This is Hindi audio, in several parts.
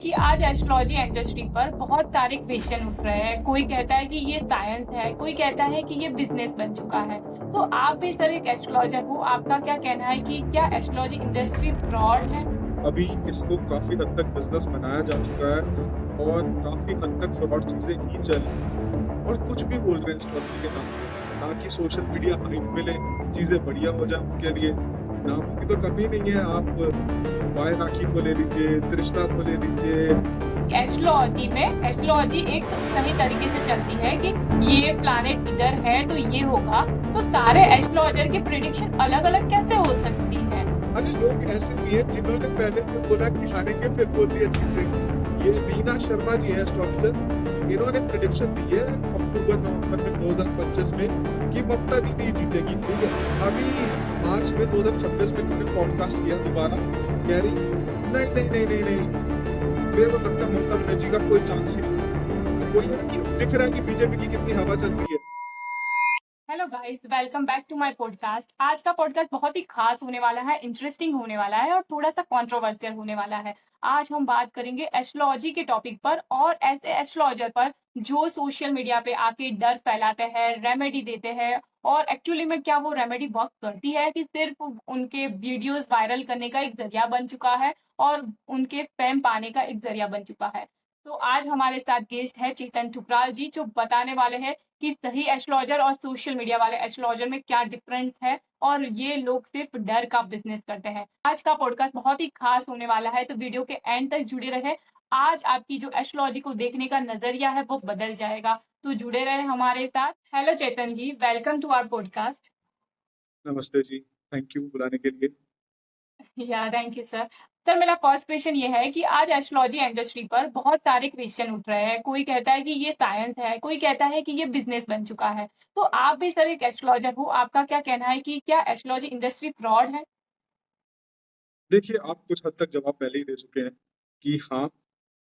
कि आज एस्ट्रोलॉजी इंडस्ट्री पर बहुत सारे क्वेश्चन उठ रहे हैं। कोई कहता है कि ये साइंस है, कोई कहता है कि ये बिजनेस बन चुका है। तो आप भी सर एक एस्ट्रोलॉजर हो, आपका क्या कहना है कि क्या एस्ट्रोलॉजी इंडस्ट्री फ्रॉड है? अभी इसको काफ़ी हद तक बिज़नेस बनाया जा चुका है और काफ़ी हद तक फ्रॉड चीज़ें ही चल रही हैं और कुछ भी बोल रहे हैं एस्ट्रोलॉजी के नाम पे, ताकि सोशल मीडिया हाइप मिले, चीज़ें बढ़िया हो जाएँ उनके लिए। नामों की तो कमी नहीं है, आप वाय राखी को ले लीजिए, तृष्णा को ले लीजिए। एस्ट्रोलॉजी एक सही तरीके से चलती है कि ये प्लैनेट इधर है तो ये होगा। तो सारे एस्ट्रोलॉजर की प्रिडिक्शन अलग-अलग कैसे हो सकती है? अरे लोग ऐसे भी हैं जिन्होंने पहले ये बोला कि हारेंगे फिर बोल दिया जीतेंगे। ये रीना शर्मा जी है एस्ट्रोलॉजर, इन्होंने प्रिडिक्शन दी है अक्टूबर-नवंबर में 2025 में कि ममता दीदी ही जीतेगी, ठीक है। अभी मार्च में 2026 में इन्होंने पॉडकास्ट किया दोबारा, कह रही नहीं नहीं नहीं नहीं नहीं, मेरे को लगता है ममता बनर्जी का कोई चांस ही नहीं है। अब वही है ना कि दिख रहा है कि बीजेपी की कितनी हवा चल रही है। Hello guys, welcome back to my podcast. आज का पॉडकास्ट बहुत ही खास होने वाला है, इंटरेस्टिंग होने वाला है और थोड़ा सा कंट्रोवर्शियल होने वाला है। आज हम बात करेंगे एस्ट्रोलॉजी के टॉपिक पर और ऐसे एस्ट्रोलॉजर पर जो सोशल मीडिया पे आके डर फैलाते हैं, रेमेडी देते हैं और एक्चुअली में क्या वो रेमेडी वर्क करती है कि सिर्फ उनके वीडियोस वायरल करने का एक जरिया बन चुका है और उनके फेम पाने का एक जरिया बन चुका है। तो आज हमारे साथ गेस्ट है चेतन ठुकराल जी, जो बताने वाले हैं कि सही एस्ट्रोलॉजर और सोशल मीडिया वाले एस्ट्रोलॉजर में क्या डिफरेंट है और ये लोग सिर्फ डर का बिजनेस करते हैं। आज का पॉडकास्ट बहुत ही खास होने वाला है, तो वीडियो के एंड तक जुड़े रहे। आज आपकी जो एस्ट्रोलॉजी को देखने का नजरिया है वो बदल जाएगा, तो जुड़े रहे हमारे साथ। Hello Chetan ji, welcome to our podcast. नमस्ते जी, थैंक यू बुलाने के लिए। या थैंक यू सर। सर, मेरा फर्स्ट क्वेश्चन ये है कि आज एस्ट्रोलॉजी इंडस्ट्री पर बहुत सारे क्वेश्चन उठ रहे हैं। कोई कहता है कि ये साइंस है, कोई कहता है कि ये बिजनेस बन चुका है। तो आप भी सर एक एस्ट्रोलॉजर हो, आपका क्या कहना है कि क्या एस्ट्रोलॉजी इंडस्ट्री फ्रॉड है? देखिए, आप कुछ हद तक जवाब पहले ही दे चुके हैं कि हाँ,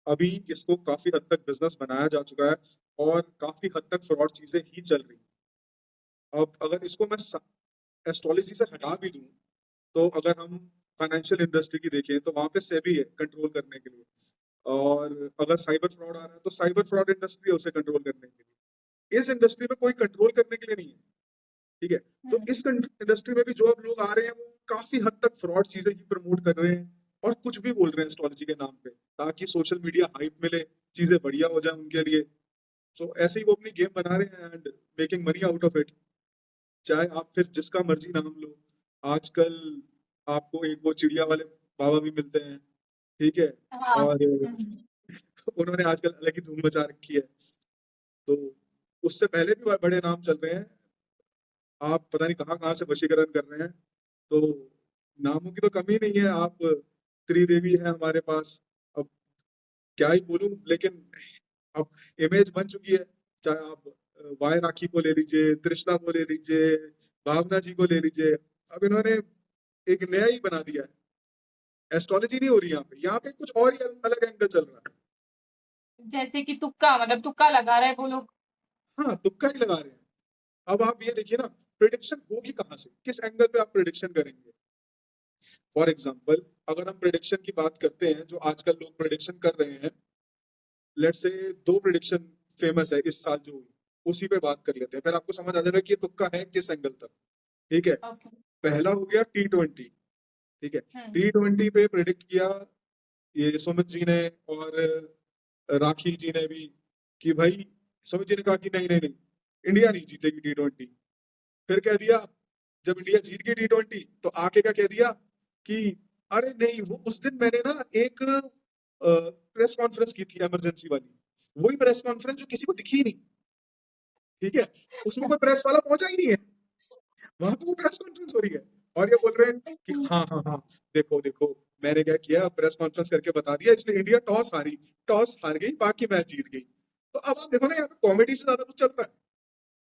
अभी इसको काफ़ी हद तक बिज़नेस बनाया जा चुका है और काफ़ी हद तक फ्रॉड चीज़ें ही चल रही हैं। अब अगर इसको मैं स एस्ट्रोलॉजी से हटा भी दूँ, तो अगर हम फाइनेंशियल इंडस्ट्री की देखें, तो वहाँ पे सेबी है कंट्रोल करने के लिए। और अगर साइबर फ्रॉड आ रहा है, तो साइबर फ्रॉड इंडस्ट्री है उसे कंट्रोल करने के लिए। इस इंडस्ट्री में कोई कंट्रोल करने के लिए नहीं है, ठीक है? तो हुँ। इस इंडस्ट्री में भी जो अब लोग आ रहे हैं, वो काफ़ी हद तक फ्रॉड चीज़ें ही प्रमोट कर रहे हैं और कुछ भी बोल रहे हैं एस्ट्रोलॉजी के नाम पे, ताकि सोशल मीडिया हाइप मिले, चीज़ें बढ़िया हो जाएँ उनके लिए। सो ऐसे ही वो अपनी गेम बना रहे हैं and making money out of it. चाहे आप फिर जिसका मर्ज़ी नाम लो। आजकल आपको एक वो चिड़िया वाले बाबा भी मिलते हैं, ठीक है? हाँ। और हुँ। उन्होंने आजकल अलग ही धूम मचा रखी है। तो उससे पहले भी बड़े नाम चल रहे हैं। आप पता नहीं कहाँ-कहाँ से वशीकरण कर रहे हैं। तो नामों की तो कमी नहीं है, आप त्रिदेवी हैं हमारे पास। अब क्या ही बोलूँ, लेकिन अब इमेज बन चुकी है। चाहे आप वाय राखी को ले लीजिए, तृष्णा को ले लीजिए, भावना जी को ले लीजिए। अब इन्होंने एक नया ही बना दिया है। एस्ट्रोलॉजी नहीं हो रही यहाँ पे, यहाँ पे कुछ और ही अलग एंगल चल रहा है। जैसे कि तुक्का, मतलब तुक्का लगा रहे हैं वो लोग। हाँ, तुक्का ही लगा रहे हैं। अब आप ये देखिए ना, प्रेडिक्शन होगी कहाँ से? किस एंगल पे आप प्रेडिक्शन करेंगे? फॉर एग्जाम्पल, अगर हम प्रेडिक्शन की बात करते हैं, जो आजकल लोग प्रेडिक्शन कर रहे हैं, लेट्स से 2 प्रेडिक्शन फेमस है इस साल जो हुई, उसी पे बात कर लेते हैं। फिर आपको समझ आ जाएगा कि ये तुक्का है किस एंगल तक, ठीक है? ओके। पहला हो गया T20, ठीक है? हुँ। T20 पे प्रेडिक्ट किया ये सुमित जी ने और राखी जी ने भी कि भाई, सुमित जी ने कहा कि नहीं, नहीं, नहीं, इंडिया नहीं जीतेगी T20। फिर कह दिया, जब इंडिया जीत गई T20, तो आके क्या कह दिया कि अरे नहीं, वो उस दिन मैंने ना एक प्रेस कॉन्फ्रेंस की थी इमरजेंसी वाली, वही प्रेस कॉन्फ्रेंस जो किसी को दिखी ही नहीं, ठीक है? उसमें कोई प्रेस वाला पहुंचा ही नहीं है, वहां पे वो प्रेस कॉन्फ्रेंस हो रही है और ये बोल रहे हैं कि हाँ हाँ हाँ, देखो देखो, मैंने क्या किया, प्रेस कॉन्फ्रेंस करके बता दिया, इसलिए इंडिया टॉस हार गई, बाकी मैच जीत गई। तो अब आप देखो ना, यहाँ पे कॉमेडी से ज्यादा कुछ चल रहा है,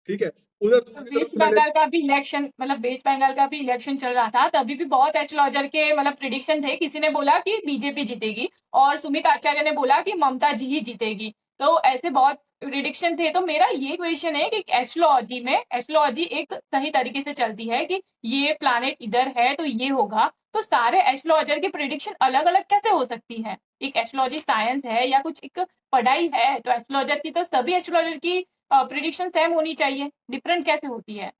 ठीक है? उधर दूसरी तरफ वेस्ट मैंने बंगाल का भी इलेक्शन, मतलब वेस्ट बंगाल का भी इलेक्शन चल रहा था, तभी भी बहुत एस्ट्रोलॉजर के मतलब प्रिडिक्शन थे। किसी ने बोला कि बीजेपी जीतेगी और सुमित आचार्य ने बोला कि ममता जी ही जीतेगी। तो ऐसे बहुत प्रिडिक्शन थे। तो मेरा ये क्वेश्चन है कि एस्ट्रोलॉजी एक सही तरीके से चलती है कि ये प्लैनेट इधर है तो ये होगा। तो सारे एस्ट्रोलॉजर की प्रिडिक्शन अलग-अलग कैसे हो सकती है? एक एस्ट्रोलॉजी साइंस है या कुछ एक पढ़ाई है, तो एस्ट्रोलॉजर की तो सभी एस्ट्रोलॉजर की प्रिडिक्शन सेम होनी चाहिए, डिफरेंट कैसे होती है?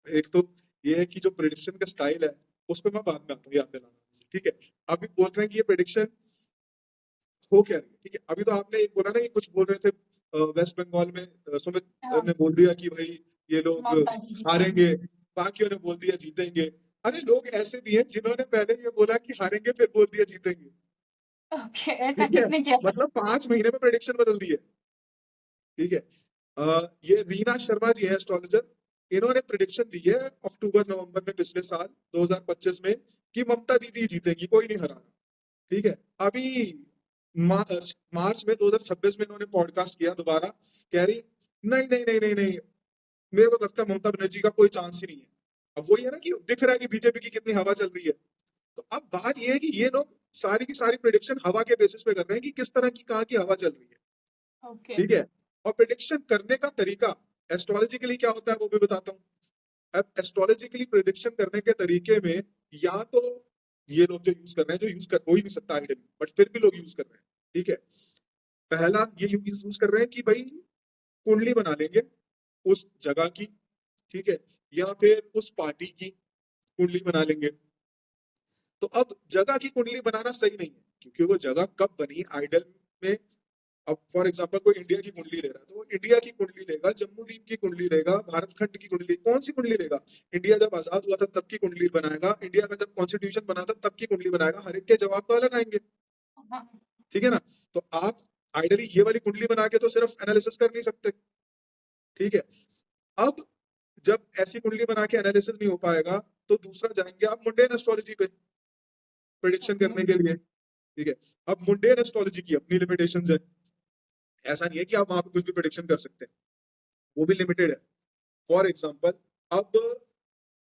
एक तो ये है कि जो प्रिडिक्शन का स्टाइल है उस पर मैं बाद में आता हूँ, याद दिलाना, ठीक है। अभी बोल रहे हैं कि ये प्रिडिक्शन हो क्या रही है, ठीक है। अभी तो आपने एक बोला ना, ये कुछ बोल रहे थे वेस्ट बंगाल में सुमित हाँ, ने बोल दिया कि भाई ये लोग ममता जी जीतेंगे। हारेंगे, बाकियों ने बोल दिया जीतेंगे। अरे लोग ऐसे भी हैं जिन्होंने पहले ये बोला कि हारेंगे फिर बोल दिया जीतेंगे, ओके, ऐसा ठीक है। किसने किया है? मतलब 5 महीने में प्रेडिक्शन बदल दी है, ठीक है। ये रीना शर्मा जी है एस्ट्रोलॉजर, इन्होंने प्रिडिक्शन दी है अक्टूबर नवंबर में पिछले साल 2025 में कि ममता दीदी जीतेंगी, कोई नहीं हरा रहा, ठीक है। अभी मार्च में 2026 में इन्होंने पॉडकास्ट किया दोबारा, कह रही नहीं नहीं नहीं नहीं नहीं, मेरे को लगता है ममता बनर्जी का कोई चांस ही नहीं है। अब वही है ना कि दिख रहा है कि बीजेपी की कितनी हवा चल रही है। तो अब बात ये है कि ये लोग सारी की सारी प्रिडिक्शन हवा के बेसिस पे कर रहे हैं कि किस तरह की कहाँ की हवा चल रही है, ओके। ठीक है। और प्रिडिक्शन करने का तरीका एस्ट्रोलॉजिकली क्या होता है वो भी बताता हूँ। अब एस्ट्रोलॉजिकली प्रिडिक्शन करने के तरीके में या तो ये लोग जो यूज कर रहे हैं, जो यूज कर हो ही नहीं सकता आइडियली, बट फिर भी लोग यूज कर रहे हैं, ठीक है। पहला ये यूज कर रहे हैं कि भाई कुंडली बना लेंगे उस जगह की, ठीक है, या फिर उस पार्टी की कुंडली बना लेंगे। तो अब जगह की कुंडली बनाना सही नहीं है, क्योंकि वो जगह कब बनी आइडल में। अब फॉर एग्जांपल कोई इंडिया की कुंडली ले रहा है तो वो इंडिया की कुंडली लेगा, जम्मू द्वीप की कुंडली लेगा, भारत खंड की कुंडली, कौन सी कुंडली लेगा? इंडिया जब आजाद हुआ था तब की कुंडली बनाएगा, इंडिया का जब कॉन्स्टिट्यूशन बना था तब की कुंडली बनाएगा, हर एक के जवाब तो अलग आएंगे, हाँ, ठीक है ना। तो आप आइडली ये वाली कुंडली बना के तो सिर्फ एनालिसिस कर नहीं सकते, ठीक है। अब जब ऐसी कुंडली बना के एनालिसिस नहीं हो पाएगा तो दूसरा जाएंगे आप मुंडेन एस्ट्रोलॉजी पे प्रिडिक्शन ओके। करने के लिए, ठीक है। अब मुंडेन एस्ट्रोलॉजी की अपनी लिमिटेशंस है, ऐसा नहीं है कि आप वहां पे कुछ भी प्रिडिक्शन कर सकते हैं, वो भी लिमिटेड है। फॉर एग्जाम्पल अब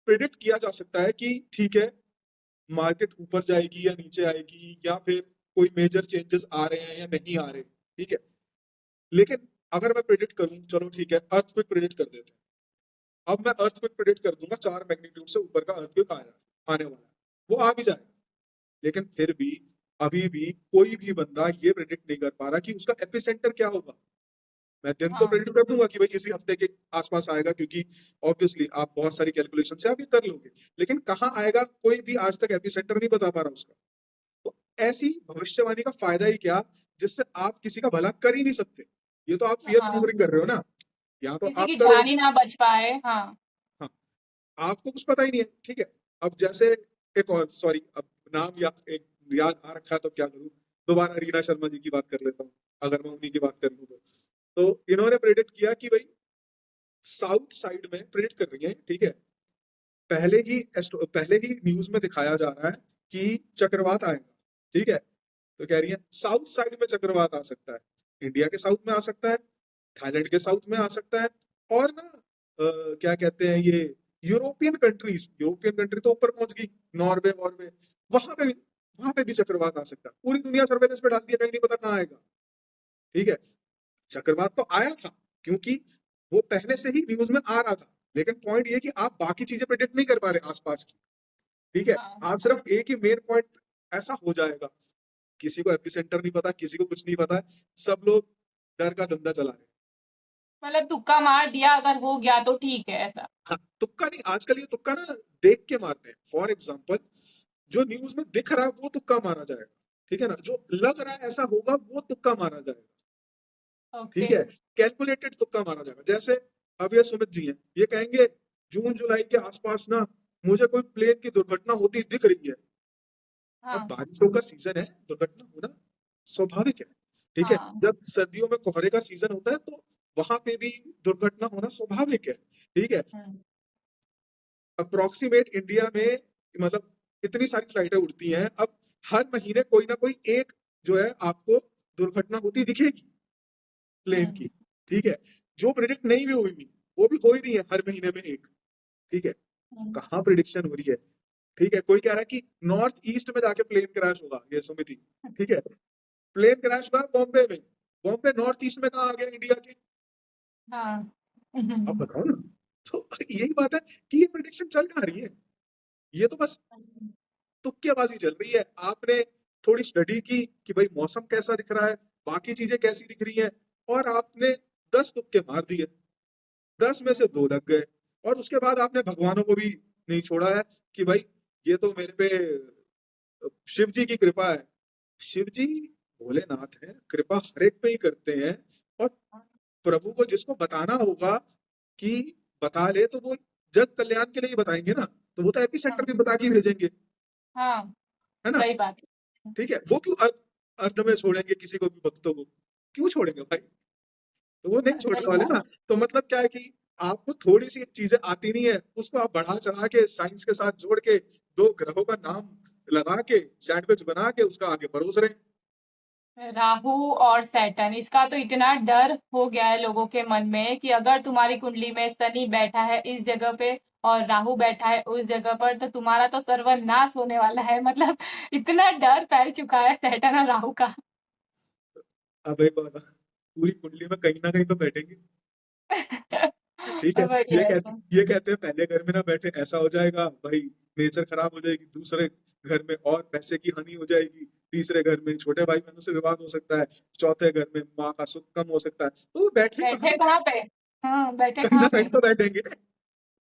प्रिडिक्ट किया जा सकता है कि ठीक है मार्केट ऊपर जाएगी या नीचे आएगी, या फिर कोई मेजर चेंजेस आ रहे हैं या नहीं आ रहे, ठीक है। लेकिन अगर मैं प्रिडिक्ट करूं, चलो ठीक है अर्थक्वेक प्रिडिक्ट कर देते हैं। अब मैं अर्थक्वेक प्रिडिक्ट कर दूंगा 4 मैग्नीट्यूड से ऊपर का अर्थक्वेक आने वाला है, वो आ भी जाएगा। लेकिन फिर भी अभी भी कोई भी बंदा ये प्रिडिक्ट नहीं कर पा रहा कि उसका एपिसेंटर क्या होगा। मैं दिन तो हाँ, प्रिडिक्ट कर दूंगा कि भाई इसी हफ्ते के आसपास आएगा, क्योंकि ऑब्वियसली आप बहुत सारी कैलकुलेशन से आप ये कर लोगे, लेकिन कहाँ आएगा कोई भी आज तक एपिसेंटर नहीं बता पा रहा उसका। तो ऐसी भविष्यवाणी का फायदा ही क्या, जिससे आप किसी का भला कर ही नहीं सकते। ये तो आप फियर हाँ, मॉन्गरिंग कर रहे हो ना, यहाँ तो किसी आप की करो। जान ही ना बच पाए। हाँ। हाँ, आपको कुछ पता ही नहीं है, ठीक है। अब जैसे एक और, सॉरी अब नाम एक याद आ रखा है तो क्या करूं, दोबारा रीना शर्मा जी की बात कर लेता हूँ, अगर मैं उन्हीं की बात कर लूं तो इन्होंने प्रेडिक्ट किया कि भाई साउथ साइड में प्रेडिक्ट कर रही है, ठीक है। पहले ही न्यूज में दिखाया जा रहा है कि चक्रवात आएगा, ठीक है। तो कह रही है साउथ साइड में चक्रवात आ सकता है, इंडिया के साउथ में आ सकता है, थाईलैंड के साउथ में आ सकता है, और ना क्या कहते हैं ये यूरोपियन कंट्री तो ऊपर पहुंच गई, नॉर्वे वॉर्वे, वहां पे भी वहां पे भी चक्रवात आ सकता है। पूरी दुनिया सर्वेलेंस पे डाल दिया, कहीं नहीं पता कहाँ आएगा, ठीक है। चक्रवात तो आया था क्योंकि वो पहले से ही न्यूज में आ रहा था, लेकिन पॉइंट ये कि आप बाकी चीजें प्रिडिक्ट नहीं कर पा रहे आसपास की, ठीक है। हाँ, आप सिर्फ एक ही मेन पॉइंट ऐसा हो जाएगा, किसी को एपिसेंटर नहीं पता, किसी को कुछ नहीं पता है, सब लोग डर का धंधा चला रहे हैं। मतलब तुक्का मार दिया, अगर हो गया तो ठीक है ऐसा। हाँ, तुक्का नहीं, आजकल ये तुक्का ना देख के मारते हैं। फॉर एग्जाम्पल जो न्यूज में दिख रहा है वो तुक्का मारा जाएगा, ठीक है ना, जो लग रहा है ऐसा होगा वो तुक्का मारा जाएगा, ओके। ठीक है। कैलकुलेटेड तुक्का मारा जाएगा। जैसे अब ये सुमित जी हैं, ये कहेंगे जून जुलाई के आसपास ना मुझे कोई प्लेन की दुर्घटना होती दिख रही है। अब हाँ, बारिशों का सीजन है, दुर्घटना होना स्वाभाविक है, ठीक है। हाँ, जब सर्दियों में कोहरे का सीजन होता है तो वहां पे भी दुर्घटना होना स्वाभाविक है, ठीक है। हुँ, अप्रोक्सीमेट इंडिया में मतलब इतनी सारी फ्लाइटें उड़ती हैं, अब हर महीने कोई ना कोई एक जो है आपको दुर्घटना होती दिखेगी प्लेन की, हुँ, ठीक है। जो प्रिडिक्ट नहीं भी हुई वो भी हो ही रही है हर महीने में एक, ठीक है। हुँ, कहाँ प्रिडिक्शन हो रही है, ठीक है। कोई कह रहा है कि नॉर्थ ईस्ट में जाके प्लेन क्रैश होगा, ये सुमिति, ठीक है। प्लेन क्रैश हुआ बॉम्बे में, बॉम्बे नॉर्थ ईस्ट में कहाँ आ गया इंडिया के, हाँ। आप बताओ ना। तो यही बात है कि ये प्रिडिक्शन चल कहाँ रही है, ये तो बस तुक्केबाजी चल रही है। आपने थोड़ी स्टडी की कि भाई मौसम कैसा दिख रहा है, बाकी चीजें कैसी दिख रही हैं, और आपने 10 तुक्के मार दिए, 10 में से 2 लग गए, और उसके बाद आपने भगवानों को भी नहीं छोड़ा है कि भाई ये तो मेरे पे शिव जी की कृपा है। शिव जी भोलेनाथ है, कृपा हर एक पे ही करते हैं, और प्रभु को जिसको बताना होगा कि बता ले, तो वो जग कल्याण के लिए ही बताएंगे ना, तो वो तो एपी सेंटर हाँ भी बता के भेजेंगे, हाँ, है ना? सही बात है। ठीक है, वो क्यों अर्ध में छोड़ेंगे किसी को भी, भक्तों को क्यों छोड़ेंगे भाई? तो वो नहीं छोड़ने सही वाले बात। ना। तो मतलब क्या है कि आपको थोड़ी सी चीजें आती नहीं है, उसको आप बढ़ा चढ़ा के साइंस के साथ जोड़ के 2 ग्रहों का नाम लगा के सैंडविच बना के उसका आगे परोस रहे हैं। राहु और सैटर्न, इसका तो इतना डर हो गया है लोगों के मन में कि अगर तुम्हारी कुंडली में शनि बैठा है इस जगह पे और राहु बैठा है उस जगह पर, तो तुम्हारा तो सर्वनाश होने वाला है। मतलब इतना डर फैल चुका है सैटर्न और राहु का। अबे बाबा, पूरी कुंडली में कहीं ना कहीं तो बैठेंगे। ठीक है, बढ़िया है तो। ये कहते हैं पहले घर में ना बैठे ऐसा हो जाएगा भाई, नेचर खराब हो जाएगी, दूसरे घर में और पैसे की हानि हो जाएगी, तीसरे घर में छोटे भाई बहनों से विवाद हो सकता है, चौथे घर में माँ का सुख कम हो सकता है, तो वो बैठे कहाँ? बैठे कहाँ पे? हाँ, बैठे कहीं ना कहाँ कहीं पे? तो बैठेंगे।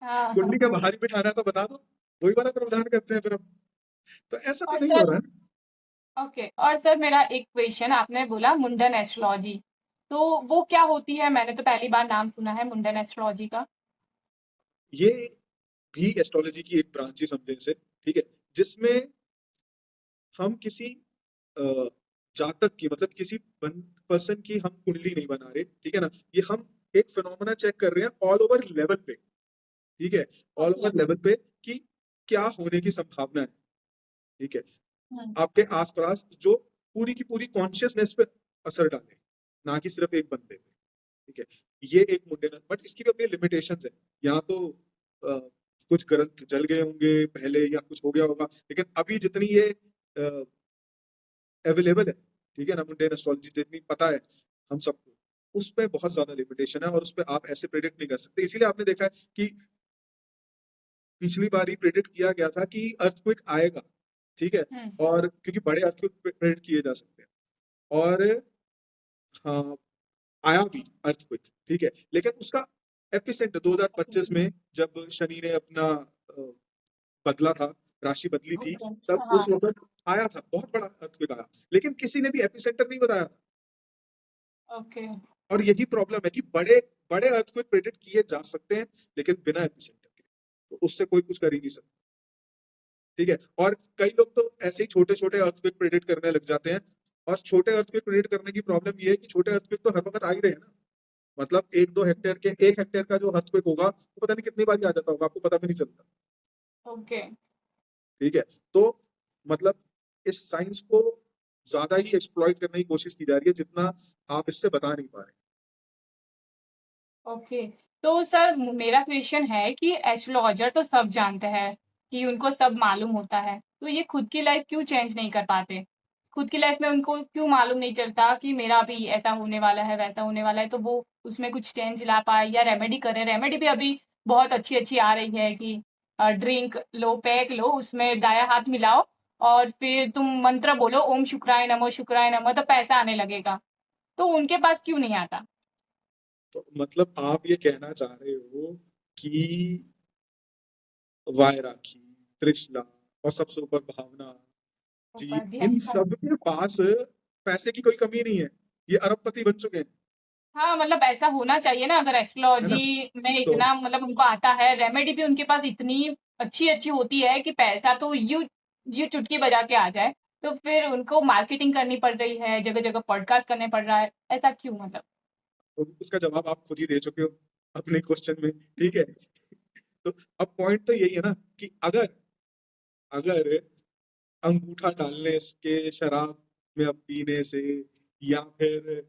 हाँ कुंडली हाँ। के बाहर ही बिठाना है तो बता दो, वही वाला प्रावधान करते हैं फिर हम। तो ऐसा तो और नहीं हो सर, रहा है। ओके, और सर मेरा एक क्वेश्चन, आपने बोला मुंडन एस्ट्रोलॉजी, तो वो क्या होती है? मैंने तो पहली बार नाम सुना है मुंडन एस्ट्रोलॉजी का। ये भी एस्ट्रोलॉजी की एक ब्रांच ही समझे इसे, ठीक है, जिसमें हम किसी अ, जातक की, मतलब किसी पर्सन की हम कुंडली नहीं बना रहे, ठीक है ना, ये हम एक फिनोमेना चेक कर रहे हैं ऑल ओवर लेवल पे, ठीक है, ऑल ओके। ओवर लेवल पे कि क्या होने की संभावना है, ठीक है, हम्म। आपके आसपास जो पूरी की पूरी कॉन्शियसनेस पे असर डाले, ना कि सिर्फ एक बंदे पे, ठीक है, ये एक मुद्दे ना, बट इसकी भी अपनी लिमिटेशंस है। यहाँ तो कुछ ग्रंथ जल गए होंगे पहले या कुछ हो गया होगा, लेकिन अभी जितनी ये अवेलेबल है, ठीक है ना, मुंडेन एस्ट्रोलॉजी जितनी पता है हम सबको, उस पे बहुत ज्यादा लिमिटेशन है, और उस पे आप ऐसे प्रेडिक्ट नहीं कर सकते। इसीलिए आपने देखा है कि पिछली बार ही प्रेडिक्ट किया गया था कि अर्थक्वेक आएगा, ठीक है, हम्म। और क्योंकि बड़े अर्थक्वेक प्रेडिक्ट किए जा सकते हैं, और हाँ, आया भी अर्थक्वेक, ठीक है, लेकिन उसका एपिसेंटर 2025 में जब शनि ने अपना बदला था, राशि बदली थी, ओके। तब हाँ। उस वक्त आया था, बहुत बड़ा अर्थक्वेक आया, लेकिन किसी ने भी एपिसेंटर नहीं बताया था। ओके। और यही प्रॉब्लम है कि बड़े बड़े अर्थक्वेक प्रेडिक्ट किए जा सकते हैं, लेकिन बिना एपिसेंटर के, तो उससे कोई कुछ कर ही नहीं सकता, ठीक है, और कई लोग तो ऐसे ही छोटे छोटे अर्थक्वेक प्रेडिक्ट करने लग जाते हैं, और छोटे अर्थक्वेक प्रेडिक्ट करने की प्रॉब्लम ये है कि छोटे अर्थक्वेक तो हर वक्त आ ही रहे हैं ना, मतलब 1-2 हेक्टेयर के, 1 हेक्टेयर का जो अर्थक्वेक होगा वो पता नहीं कितनी बार आ जाता होगा, आपको पता भी नहीं चलता, ओके। ठीक है, तो मतलब इस साइंस को ज्यादा ही एक्सप्लॉइट करने की कोशिश की जा रही है, जितना आप इससे बता नहीं पा रहे। ओके। तो सर मेरा क्वेश्चन है कि एस्ट्रोलॉजर तो सब जानते हैं कि उनको सब मालूम होता है, तो ये खुद की लाइफ क्यों चेंज नहीं कर पाते? खुद की लाइफ में उनको क्यों मालूम नहीं चलता कि मेरा भी ऐसा होने वाला है, वैसा होने वाला है, तो वो उसमें कुछ चेंज ला पाए या रेमेडी करे? रेमेडी भी अभी बहुत अच्छी अच्छी आ रही है कि ड्रिंक लो, पैक लो, उसमें दाया हाथ मिलाओ और फिर तुम मंत्र बोलो, ओम शुक्राय नमः, तो पैसा आने लगेगा। तो उनके पास क्यों नहीं आता? तो मतलब आप ये कहना चाह रहे हो कि वायरागी, तृष्णा और सबसे ऊपर भावना जी, उपाध्याय। इन सब के पास पैसे की कोई कमी नहीं है, ये अरबपति बन चुके हैं, हाँ, मतलब ऐसा होना चाहिए ना, अगर है ना? एस्ट्रोलॉजी में तो इतना मतलब उनको आता है, रेमेडी भी उनके पास इतनी अच्छी-अच्छी होती है कि पैसा तो यूँ चुटकी बजा के आ जाए, तो फिर उनको मार्केटिंग करनी पड़ रही है, जगह-जगह पॉडकास्ट करने पड़ रहा है, ऐसा क्यों मतलब? तो उसका जवाब आप खुद ही दे चुके हो अपने क्वेश्चन में, ठीक है, तो अब पॉइंट तो यही है ना कि अगर अगर अंगूठा डालने के, शराब में अब पीने से, या फिर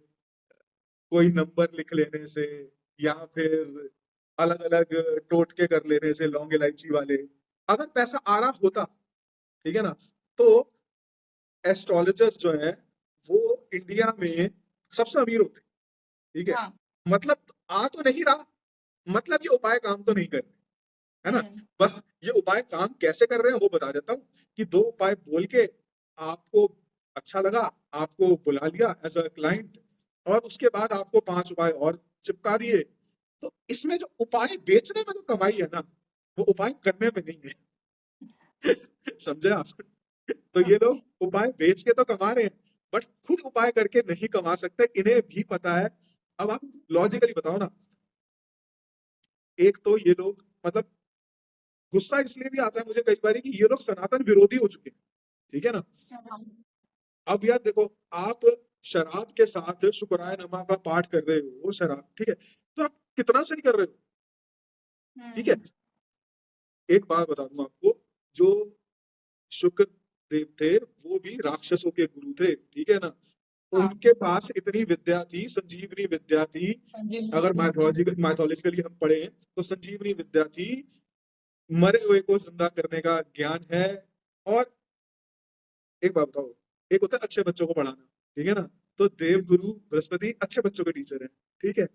कोई नंबर लिख लेने से, या फिर अलग अलग टोटके कर लेने से, लौंग इलायची वाले, अगर पैसा आ रहा होता, ठीक है ना, तो एस्ट्रोलॉजर्स जो हैं वो इंडिया में सबसे अमीर होते, ठीक है, हाँ। मतलब आ तो नहीं रहा, मतलब ये उपाय काम तो नहीं कर रहे, है ना, हुँ। बस ये उपाय काम कैसे कर रहे हैं वो बता देता हूँ कि 2 उपाय बोल के आपको अच्छा लगा, आपको बुला लिया एज अ क्लाइंट, और उसके बाद आपको 5 उपाय और चिपका दिए। तो इसमें जो उपाय बेचने में जो कमाई है ना, वो उपाय करने में नहीं है। समझे आप? तो ये ओके। लोग उपाय बेच के तो कमा रहे हैं, बट खुद उपाय करके नहीं कमा सकते, इन्हें भी पता है। अब आप लॉजिकली बताओ ना, एक तो ये लोग मतलब गुस्सा इसलिए भी आता है मुझे कई बार कि ये लोग सनातन विरोधी हो चुके हैं, ठीक है ना। हाँ। अब यार देखो, आप शराब के साथ शुक्राय नमा का पाठ कर रहे हो, शराब ठीक है, तो आप कितना सही कर रहे हो, ठीक है। हम्म। एक बात बता दूं आपको, जो शुक्र देव थे वो भी राक्षसों के गुरु थे, ठीक है ना। हाँ। उनके पास इतनी विद्या थी, संजीवनी विद्या थी। संजीवनी अगर विद्या। माइथोलॉजिकली हम पढ़े तो संजीवनी विद्या थी, मरे हुए को जिंदा करने का ज्ञान है। और एक बात बताओ, एक होता है अच्छे बच्चों को पढ़ाना, ठीक है ना, तो देव गुरु बृहस्पति अच्छे बच्चों के टीचर है, ठीक है।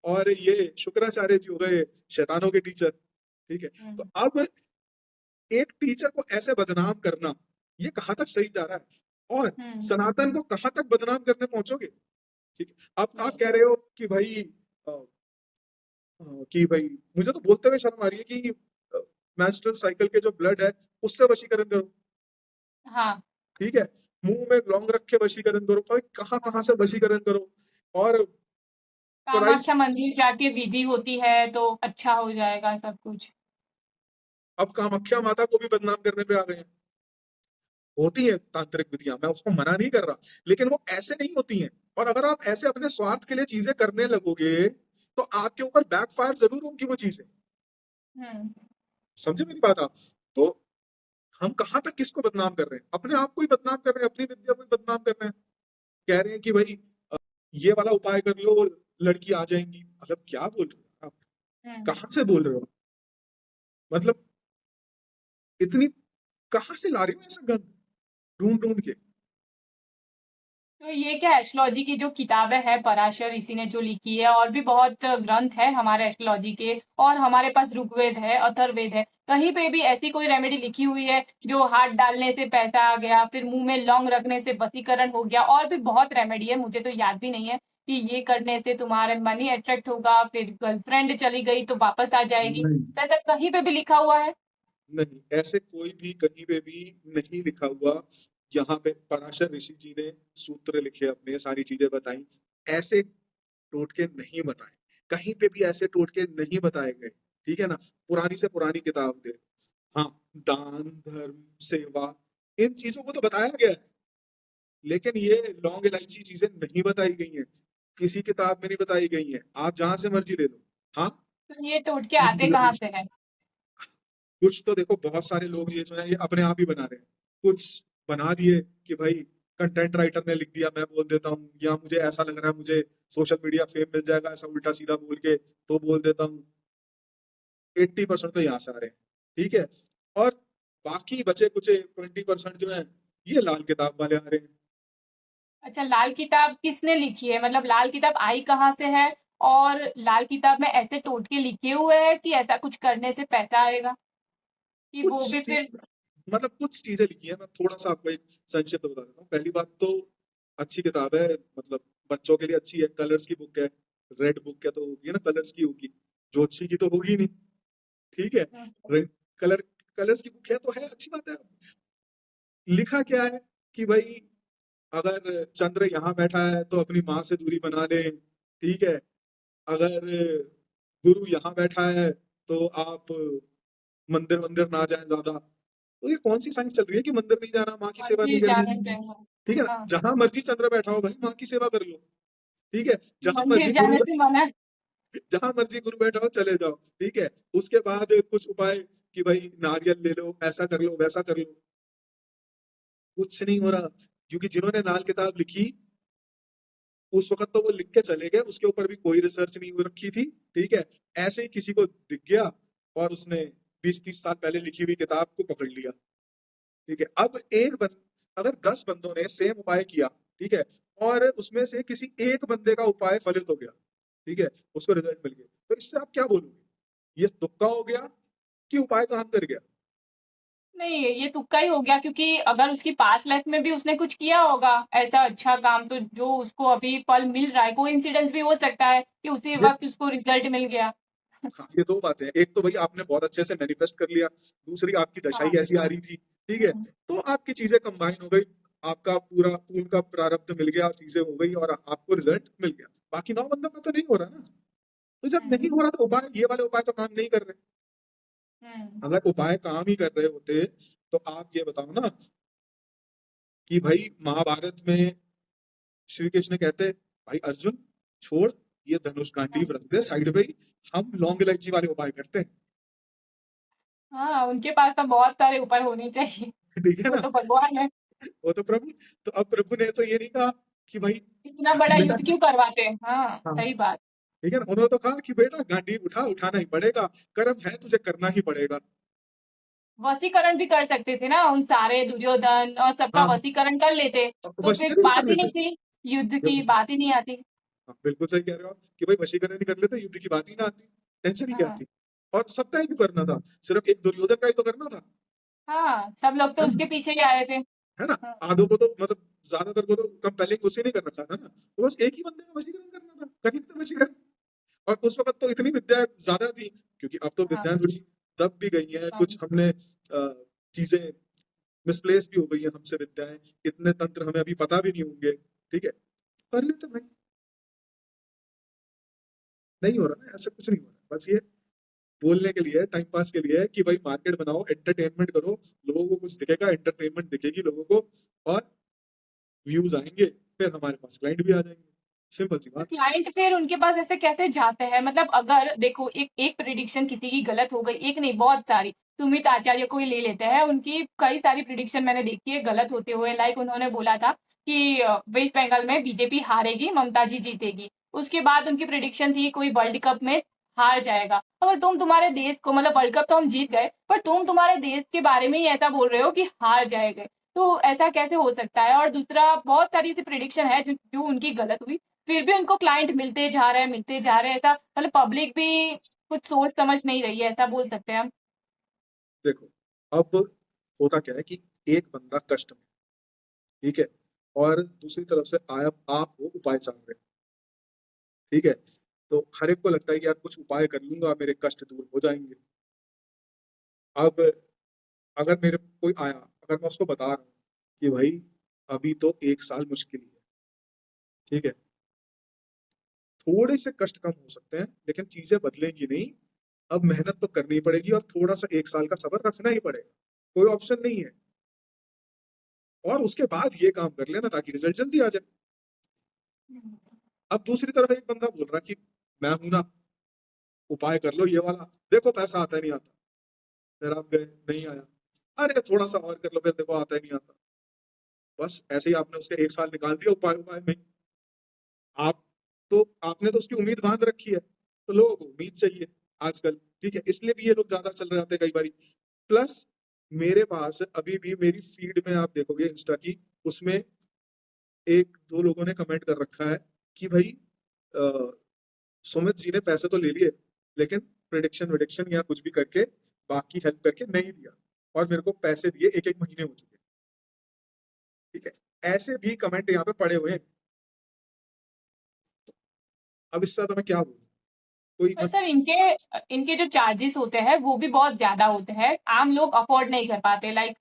और ये शुक्राचार्य जी हो गए शैतानों के टीचर, ठीक है। तो हम्म। अब एक टीचर को ऐसे बदनाम करना, ये कहाँ तक सही जा रहा है, और हम्म। सनातन को कहाँ तक बदनाम करने पहुंचोगे, ठीक है। अब आप यस। कह रहे हो कि भाई कि भाई मुझे तो बोलते हुए शर्म आ रही है कि मेंस्ट्रुअल साइकिल के जो ब्लड है उससे वशीकरण करो, हाँ। ठीक है। मुंह में लौंग रख के वशीकरण करो, भाई कहाँ कहाँ से वशीकरण करो। और प्राइस, कामाख्या मंदिर जाके विधि होती है तो अच्छा हो जाएगा सब कुछ। अब कामाख्या माता को भी बदनाम करने पे आ गए हैं। होती है तांत्रिक विधियां, मैं उसको मना नहीं कर रहा, लेकिन वो ऐसे नहीं होती हैं। और अगर आप ऐसे अपने स्वार्थ के लिए चीजें करने लगोगे तो आपके ऊपर बैकफायर जरूर होंगी वो चीजें। हम्म। समझे मेरी बात आप? तो हम कहाँ तक किसको बदनाम कर रहे हैं, अपने आप को ही बदनाम कर रहे हैं, अपनी विद्या को ही बदनाम कर रहे हैं। कह रहे हैं कि भाई ये वाला उपाय कर लो, लड़की आ जाएंगी, मतलब क्या बोल रहे हो आप? हम्म। कहाँ से बोल रहे हो? मतलब इतनी कहाँ से ला रही हो ऐसा गंद ढूंढ ढूंढ के? तो ये क्या एस्ट्रोलॉजी की जो किताबें हैं पराशर ऋषि ने जो लिखी है, और भी बहुत ग्रंथ है हमारे एस्ट्रोलॉजी के, और हमारे पास ऋग्वेद है, अथर्ववेद है, कहीं पे भी ऐसी कोई रेमेडी लिखी हुई है जो हाथ डालने से पैसा आ गया, फिर मुंह में लौंग रखने से वशीकरण हो गया, और भी बहुत रेमेडी है, मुझे तो याद भी नहीं है कि ये करने से तुम्हारे मनी अट्रैक्ट होगा, फिर गर्लफ्रेंड चली गई तो वापस आ जाएगी, नहीं, तो ऐसा कहीं पे भी लिखा हुआ है? नहीं, ऐसे कोई भी कहीं पे भी नहीं लिखा हुआ। यहाँ पे पराशर ऋषि जी ने सूत्र लिखे, अपने सारी चीजें बताई, ऐसे टोटके नहीं बताए, कहीं पे भी ऐसे टोटके नहीं बताए गए, ठीक है ना। पुरानी से पुरानी किताब दे, हाँ, दान धर्म सेवा, इन चीजों को तो बताया गया है, लेकिन ये लौंग इलायची चीजें नहीं बताई गई हैं, किसी किताब में नहीं बताई गई हैं, आप जहां से मर्जी ले लो। हाँ, तो ये टोटके आते कहाँ से हैं? कुछ तो देखो, बहुत सारे लोग ये जो है ये अपने आप ही बना रहे हैं, कुछ बना दिए कि भाई कंटेंट राइटर ने लिख दिया मैं बोल देता हूँ, या मुझे ऐसा लग रहा है मुझे सोशल मीडिया फेम मिल जाएगा, ऐसा उल्टा सीधा बोल के तो बोल देता हूँ। 80% तो यहाँ से आ रहे हैं, ठीक है। और बाकी बचे कुचे 20% जो है, ये लाल किताब वाले आ रहे हैं। अच्छा, लाल किताब किसने लिखी है? मतलब लाल किताब आई कहाँ से है? और लाल किताब में ऐसे टोटके लिखे हुए हैं कि ऐसा कुछ करने से पैसा आएगा? कि वो भी कुछ फिर मतलब कुछ चीजें लिखी है, मैं थोड़ा सा आपको एक संक्षिप्त बता देता हूँ। पहली बात तो अच्छी किताब है, मतलब बच्चों के लिए अच्छी है, कलर्स की बुक है, रेड बुक है तो होगी ना, कलर्स की होगी, ज्योतिषी की तो होगी नहीं, ठीक है। हुँ। कलर कलर्स की बुक है तो है, अच्छी बात है। लिखा क्या है कि भाई अगर चंद्र यहाँ बैठा है तो अपनी माँ से दूरी बना ले, ठीक है। अगर गुरु यहाँ बैठा है तो आप मंदिर मंदिर ना जाए ज्यादा। तो ये कौन सी साइंस चल रही है कि मंदिर नहीं जाना, माँ की सेवा नहीं मंदिर जाने करनी, से हाँ, ठीक है ना। हाँ, जहां मर्जी चंद्र बैठा हो भाई, माँ की सेवा कर लो, ठीक है। जहां मंदिर मर्जी जाने गुरु से मना है। जहां मर्जी गुरु बैठा हो चले जाओ, ठीक है। उसके बाद कुछ उपाय कि भाई नारियल ले लो, ऐसा कर लो वैसा कर लो, कुछ नहीं हो रहा। क्योंकि जिन्होंने लाल किताब लिखी उस वक्त तो वो लिख के चले गए, उसके ऊपर भी कोई रिसर्च नहीं हो रखी थी, ठीक है। ऐसे ही किसी को दिख गया और उसने 20-30 साल पहले लिखी हुई किताब को पकड़ लिया, ठीक है। अब अगर 10 बंदों ने सेम उपाय किया, ठीक है, और उसमें से किसी एक बंदे का उपाय फलित हो गया, ठीक है, उसको रिजल्ट मिल गया, तो इससे आप क्या बोलोगे, ये तुक्का हो गया कि उपाय काम कर गया? नहीं, ये तुक्का ही हो गया, क्योंकि अगर उसकी पास्ट लाइफ में भी उसने कुछ किया होगा ऐसा अच्छा काम, तो जो उसको अभी फल मिल रहा है, कोइंसिडेंस भी हो सकता है कि उसी ये वक़्त उसको रिज़ल्ट मिल गया। हाँ, ये दो बातें हैं। एक तो भाई आपने बहुत अच्छे से मैनिफेस्ट कर लिया, दूसरी आपकी दशा हाँ। ही ऐसी आ रही थी, ठीक है? हुँ, तो आपकी चीजें कंबाइन हो गई, आपका पूरा पूर्ण का प्रारब्ध मिल गया और चीजें हो गई और आपको रिजल्ट मिल गया। बाकी 9 बंदों का तो नहीं हो रहा ना। तो जब हुँ, नहीं हो रहा तो उपाय, ये वाले उपाय तो काम नहीं कर रहे। हुँ। अगर उपाय काम ही कर रहे होते तो आप ये बताओ ना कि भाई महाभारत में श्री कृष्ण कहते भाई अर्जुन छोड़ ये धनुष गांडीव हाँ, रख दे साइड पे ही, हम लौंग इलायची वाले उपाय करते हैं। हाँ, उनके पास तो बहुत सारे उपाय होने चाहिए। ठीक है वो ना? तो भगवान है, वो तो प्रभु, तो अब प्रभु ने तो ये नहीं कहा कि भाई इतना बड़ा बेटा, युद्ध क्यों करवाते हैं? हाँ, हाँ सही बात। ठीक है ना, उन्होंने तो कहा कि बेटा गांडीव उठा, उठाना ही पड़ेगा, कर्म है तुझे करना ही पड़ेगा। वशीकरण भी कर सकते थे ना, उन सारे दुर्योधन और सबका हाँ, वशीकरण कर लेते, तो फिर वशीकरण ही कर बात ही लेते। नहीं थी, युद्ध की बात ही नहीं आती। हाँ, बिल्कुल सही कह रहे हो आप कि भाई वशीकरण ही कर लेते, युद्ध की बात ही ना आती, टेंशन ही क्या हाँ, थी। और सबका ही क्यों करना था, सिर्फ एक दुर्योधन का ही तो करना था, हाँ, सब लोग तो है उसके ना? पीछे ही आए थे। है ना? हाँ, आधों को तो मतलब ज्यादातर को तो कंपेलिंग उसी ने कर रखा था ना, तो बस एक ही बंदे का वशीकरण करना था, कर लेते वशीकरण। और उस वक्त तो इतनी विद्या ज्यादा थी, क्योंकि अब तो हाँ, विद्याएं थोड़ी दब भी गई हैं, हाँ। कुछ हमने चीजें मिसप्लेस भी हो गई हैं हमसे विद्याएं, इतने तंत्र हमें अभी पता भी नहीं होंगे, ठीक है? कर लेते भाई, नहीं हो रहा ना, ऐसा कुछ नहीं हो रहा, बस ये बोलने के लिए, टाइम पास के लिए है कि भाई मार्केट बनाओ, एंटरटेनमेंट करो, लोगों को कुछ दिखेगा, एंटरटेनमेंट दिखेगी लोगों को, और व्यूज आएंगे, फिर हमारे पास क्लाइंट भी आ जाएंगे, सिंपल सी तो बात है। क्लाइंट फिर उनके पास ऐसे कैसे जाते हैं? मतलब अगर देखो, एक एक प्रिडिक्शन किसी की गलत हो गई, एक नहीं बहुत सारी। सुमित आचार्य को ही ले लेते हैं, उनकी कई सारी प्रिडिक्शन मैंने देखी है गलत होते हुए। लाइक उन्होंने बोला था कि वेस्ट बंगाल में बीजेपी हारेगी, ममता जी जीतेगी। उसके बाद उनकी प्रिडिक्शन थी कोई वर्ल्ड कप में हार जाएगा। अगर तुम तुम्हारे देश को, मतलब वर्ल्ड कप तो हम जीत गए, पर तुम तुम्हारे देश के बारे में ही ऐसा बोल रहे हो कि हार जाएंगे, तो ऐसा कैसे हो सकता है? और दूसरा, बहुत सारी ऐसी प्रिडिक्शन है जो उनकी गलत हुई, फिर भी उनको क्लाइंट मिलते जा रहे हैं, मिलते जा रहे हैं, ऐसा मतलब पब्लिक भी कुछ सोच समझ नहीं रही है, ऐसा बोल सकते हैं हम। देखो, अब होता क्या है कि एक बंदा कष्ट में, ठीक है, और दूसरी तरफ से आप वो उपाय चाह रहे हैं, ठीक है, तो हर एक को लगता है कि यार कुछ उपाय कर लूंगा मेरे कष्ट दूर हो जाएंगे। अब अगर मेरे कोई आया, अगर मैं उसको बता रहा हूँ कि भाई अभी तो 1 साल मुश्किल ही है, ठीक है, थोड़े से कष्ट कम हो सकते हैं लेकिन चीजें बदलेंगी नहीं, अब मेहनत तो करनी पड़ेगी और थोड़ा सा 1 साल का सब्र रखना ही पड़ेगा, कोई ऑप्शन नहीं है, और उसके बाद ये काम कर लेना ताकि रिजल्ट जल्दी आ जाए। अब दूसरी तरफ एक बंदा बोल रहा कि मैं हूं ना, उपाय कर लो ये वाला, देखो पैसा आता ही नहीं आता, फिर आप गए नहीं आया, अरे थोड़ा सा और कर लो, फिर देखो आता ही नहीं आता, बस ऐसे ही आपने उसके 1 साल निकाल दिया उपाय उपाय में। आप तो आपने तो उसकी उम्मीद बांध रखी है, तो लोगों को उम्मीद चाहिए आजकल, ठीक है, इसलिए भी ये लोग ज्यादा चल रहे जाते हैं कई बारी। प्लस मेरे पास अभी भी मेरी फीड में आप देखोगे इंस्टा की, उसमें एक दो लोगों ने कमेंट कर रखा है कि भाई अ, सुमित जी ने पैसे तो ले लिए लेकिन प्रिडिक्शन विडिक्शन या कुछ भी करके बाकी हेल्प करके नहीं दिया, और मेरे को पैसे दिए 1-1 महीने हो चुके, ठीक है, ऐसे भी कमेंट यहाँ पे पड़े हुए हैं। अब इससे ज्यादा मैं क्या बोलूं, कोई पर मत। सर, इनके इनके जो चार्जेस होते हैं वो भी बहुत ज्यादा होते हैं, आम लोग अफोर्ड नहीं कर पाते। लाइक,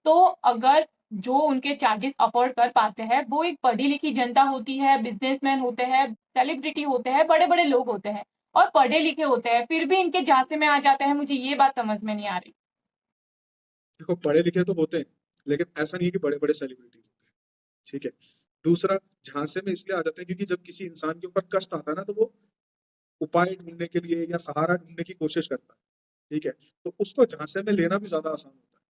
तो अगर जो उनके चार्जेस अफोर्ड कर पाते हैं वो एक पढ़ी लिखी जनता होती है, बिजनेसमैन होते हैं, सेलिब्रिटी होते हैं, बड़े बड़े लोग होते हैं और पढ़े लिखे होते हैं, फिर भी इनके झांसे में आ जाते हैं, मुझे ये बात समझ में नहीं आ रही। देखो पढ़े लिखे तो होते हैं लेकिन ऐसा नहीं है कि बड़े बड़े सेलिब्रिटी होते हैं, ठीक है। दूसरा, झांसे में इसलिए आ जाते हैं क्योंकि जब किसी इंसान के ऊपर कष्ट आता है ना तो वो उपाय ढूंढने के लिए या सहारा ढूंढने की कोशिश करता है, ठीक है, तो उसको झांसे में लेना भी ज्यादा आसान होता है,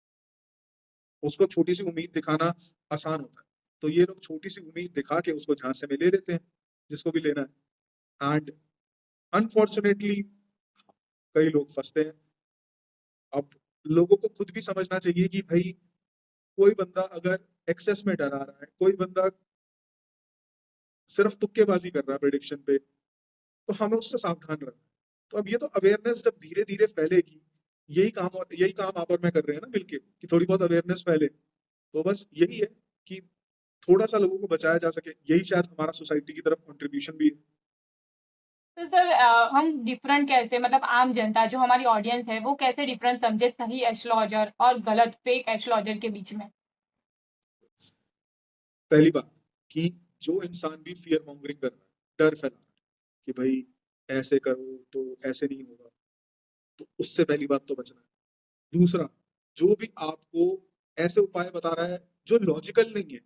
उसको छोटी सी उम्मीद दिखाना आसान होता है, तो ये लोग छोटी सी उम्मीद दिखा के उसको झांसे में ले लेते हैं जिसको भी लेना है, एंड अनफॉर्चुनेटली कई लोग फंसते हैं। अब लोगों को खुद भी समझना चाहिए कि भाई कोई बंदा अगर एक्सेस में डरा रहा है, कोई बंदा सिर्फ तुक्केबाजी कर रहा है प्रेडिक्शन पे, तो हमें उससे सावधान रहना है। तो अब ये तो अवेयरनेस जब धीरे धीरे फैलेगी, यही काम आप और मैं कर रहे हैं ना मिलके, कि थोड़ी बहुत अवेयरनेस फैले। तो बस यही है कि थोड़ा सा लोगों को बचाया जा सके, यही शायद हमारा सोसाइटी की तरफ कंट्रीब्यूशन भी है। तो सर हम डिफरेंट कैसे, मतलब आम जनता जो हमारी ऑडियंस है वो कैसे डिफरेंट समझे सही एस्ट्रोलॉजर और गलत फेक एस्ट्रोलॉजर के बीच में? पहली बात कि जो इंसान भी फियर मॉन्गरिंग कर रहा है, डर फैला रहा है कि भाई ऐसे करो तो ऐसे नहीं होगा, तो उससे पहली बात तो बचना है। दूसरा, जो भी आपको ऐसे उपाय बता रहा है जो लॉजिकल नहीं है,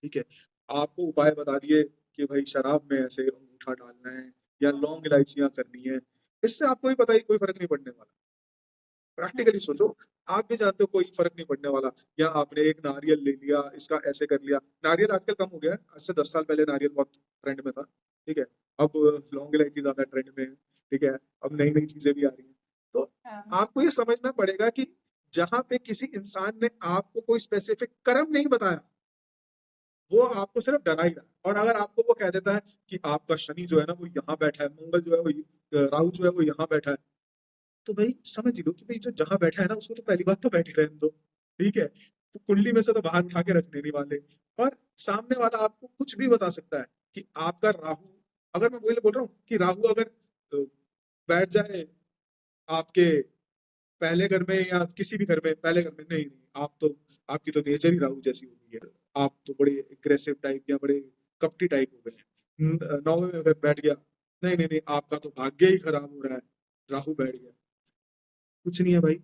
ठीक है, आपको उपाय बता दिए कि भाई शराब में ऐसे अंगूठा डालना है या लौंग इलायचियां करनी है, इससे आपको भी पता ही कोई फर्क नहीं पड़ने वाला। हुँ, प्रैक्टिकली सोचो, आप भी जानते हो कोई फर्क नहीं पड़ने वाला। या आपने एक नारियल ले लिया, इसका ऐसे कर लिया। नारियल आजकल कम हो गया है, आज से 10 साल पहले नारियल बहुत ट्रेंड में था, ठीक है। अब लौंग इलायची ज्यादा ट्रेंड में है, ठीक है। अब नई नई चीजें भी आ रही हैं। तो हाँ, आपको ये समझना पड़ेगा कि जहां पे किसी इंसान ने आपको कोई स्पेसिफिक कर्म नहीं बताया, वो आपको सिर्फ डरा ही रहा है। और अगर आपको वो कह देता है कि आपका शनि जो है ना वो यहाँ बैठा है, मंगल जो है वो राहु जो है वो यहाँ बैठा है, तो भाई समझ लो कि भाई जो जहां बैठा है ना उसको तो पहली बात तो बैठे रहने दो, ठीक है। तो कुंडली में से तो बाहर उठा के रख देने वाले। और सामने वाला आपको कुछ भी बता सकता है कि आपका राहु, अगर मैं वही बोल रहा हूँ कि राहु अगर बैठ जाए आपके पहले घर में या किसी भी घर में, पहले घर में नहीं नहीं, आप तो, आपकी तो नेचर ही राहु जैसी हो गई है। आप तो बड़े एग्रेसिव टाइप या बड़े कपटी टाइप हो गए हैं। नौवे में अगर बैठ गया, नहीं नहीं नहीं, आपका तो भाग्य ही खराब हो रहा है, राहु बैठ गया। कुछ नहीं है भाई,